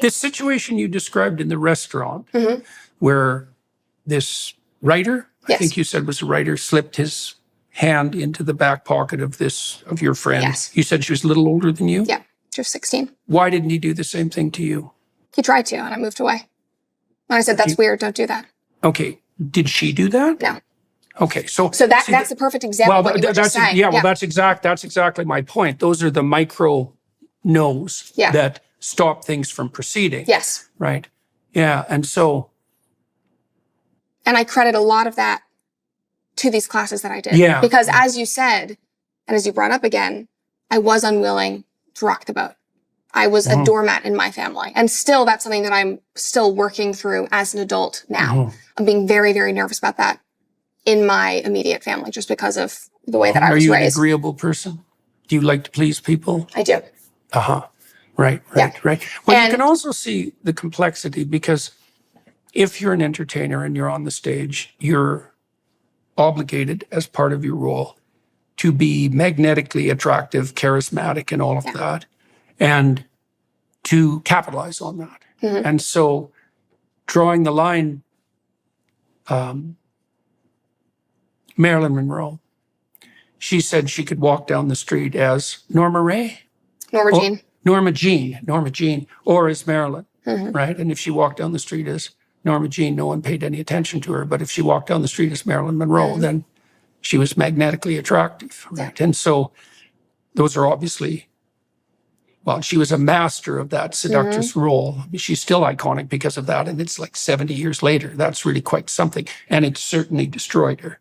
This situation you described in the restaurant where this writer, I think you said was a writer, slipped his hand into the back pocket of your friend. Yes. You said she was a little older than you? Yeah, she was 16. Why didn't he do the same thing to you? He tried to, and I moved away. And I said, that's weird, don't do that. Okay. Did she do that? No. Okay, so that's the perfect example of what you were just saying. Yeah, well, that's exactly my point. Those are the micro no's that stop things from proceeding. Yes. Right. Yeah, and I credit a lot of that to these classes that I did. Yeah. Because as you said, and as you brought up again, I was unwilling to rock the boat. I was a doormat in my family. And still, that's something that I'm still working through as an adult now. I'm being very, very nervous about that in my immediate family, just because of the way that I was raised. Are you an agreeable person? Do you like to please people? I do. Right. Well, you can also see the complexity, because if you're an entertainer and you're on the stage, you're obligated as part of your role to be magnetically attractive, charismatic, and all of that, and to capitalize on that. And so drawing the line, Marilyn Monroe, she said she could walk down the street as Norma Jean, or as Marilyn, right? And if she walked down the street as Norma Jean, no one paid any attention to her. But if she walked down the street as Marilyn Monroe, then she was magnetically attractive, right? And so those are obviously, well, she was a master of that seductress role. She's still iconic because of that. And it's like 70 years later. That's really quite something. And it certainly destroyed her,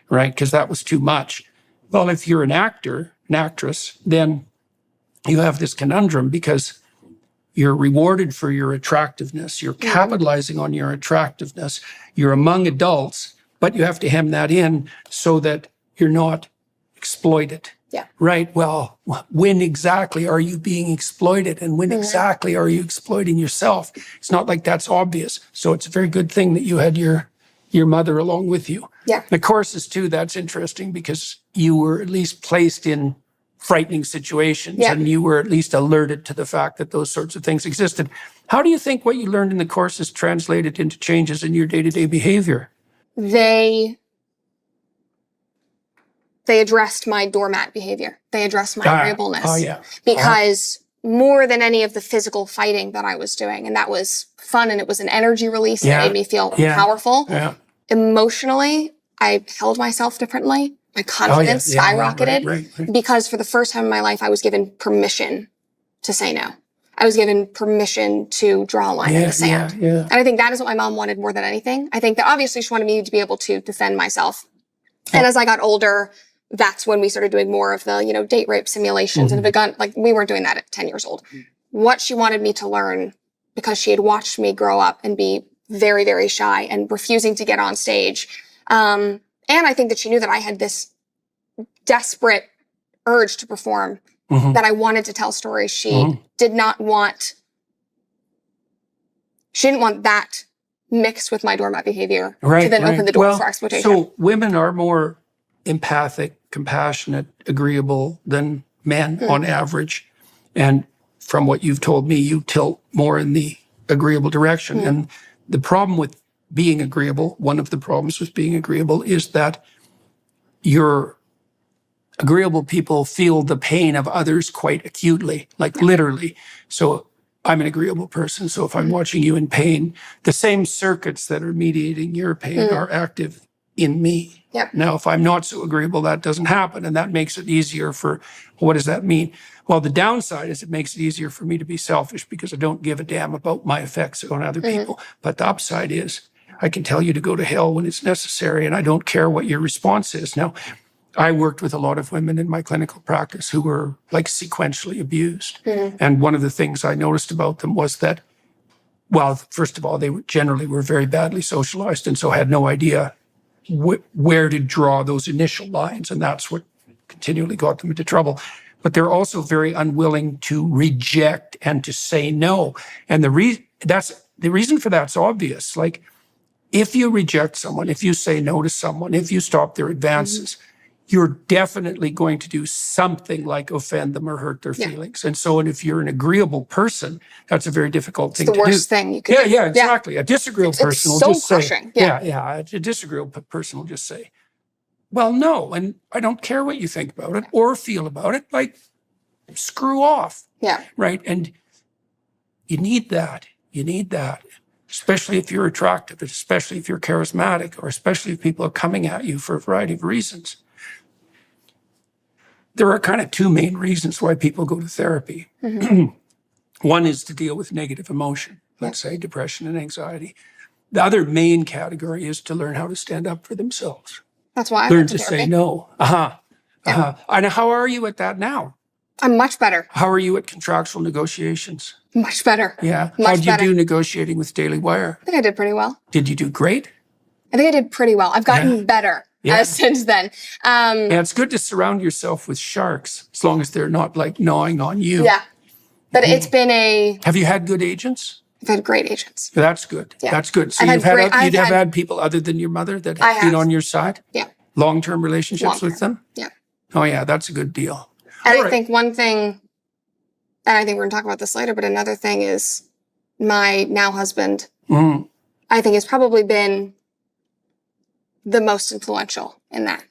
right? Because that was too much. Well, if you're an actor, an actress, then you have this conundrum, because you're rewarded for your attractiveness. You're capitalizing on your attractiveness. You're among adults, but you have to hem that in so that you're not exploited. Yeah. Right. Well, when exactly are you being exploited, and when exactly are you exploiting yourself? It's not like that's obvious. So it's a very good thing that you had your mother along with you. Yeah. The courses too, that's interesting, because you were at least placed in frightening situations, and you were at least alerted to the fact that those sorts of things existed. How do you think what you learned in the courses translated into changes in your day-to-day behavior? They addressed my doormat behavior. They addressed my agreeableness. Because more than any of the physical fighting that I was doing, and that was fun, and it was an energy release, and it made me feel powerful. Emotionally, I held myself differently. My confidence skyrocketed because for the first time in my life, I was given permission to say no. I was given permission to draw a line in the sand. And I think that is what my mom wanted more than anything. I think that obviously she wanted me to be able to defend myself. And as I got older, that's when we started doing more of the, date rape simulations and begun, like we weren't doing that at 10 years old. What she wanted me to learn, because she had watched me grow up and be very, very shy and refusing to get on stage. And I think that she knew that I had this desperate urge to perform, that I wanted to tell stories. She didn't want that mixed with my doormat behavior to then open the door for exploitation. So women are more empathic, compassionate, agreeable than men on average. And from what you've told me, you tilt more in the agreeable direction. And the problem with being agreeable, one of the problems with being agreeable, is that your agreeable people feel the pain of others quite acutely, like literally. So I'm an agreeable person. So if I'm watching you in pain, the same circuits that are mediating your pain are active in me. Now, if I'm not so agreeable, that doesn't happen. And that makes it easier for, what does that mean? Well, the downside is it makes it easier for me to be selfish, because I don't give a damn about my effects on other people. But the upside is I can tell you to go to hell when it's necessary, and I don't care what your response is. Now, I worked with a lot of women in my clinical practice who were like sequentially abused. And one of the things I noticed about them was that, well, first of all, they generally were very badly socialized, and so had no idea where to draw those initial lines. And that's what continually got them into trouble. But they're also very unwilling to reject and to say no. And the reason for that's obvious. Like, if you reject someone, if you say no to someone, if you stop their advances, you're definitely going to do something like offend them or hurt their feelings. And so, and if you're an agreeable person, that's a very difficult thing to do. It's the worst thing you can do. Yeah, exactly. A disagreeable person will just crushing. say, a disagreeable person will just say, well, no, and I don't care what you think about it or feel about it. Like, screw off. Yeah. Right. And you need that. You need that. Especially if you're attractive, especially if you're charismatic, or especially if people are coming at you for a variety of reasons. There are kind of two main reasons why people go to therapy. One is to deal with negative emotion, let's say depression and anxiety. The other main category is to learn how to stand up for themselves. That's why I learn went to therapy. say no. And how are you at that now? I'm much better. How are you at contractual negotiations? Much better. Yeah. Much How'd you better. do negotiating with Daily Wire? I think I did pretty well. Did you do great? I think I did pretty well. I've gotten better since then. Yeah, it's good to surround yourself with sharks as long as they're not like gnawing on you. Yeah. But it's been Have you had good agents? I've had great agents. That's good. Yeah. That's good. So I've you'd have had people other than your mother that have been on your side? Yeah. Long-term relationships with them? Yeah. Oh, yeah, that's a good deal. And I think one thing, and I think we're going to talk about this later, but another thing is my now husband, I think has probably been the most influential in that.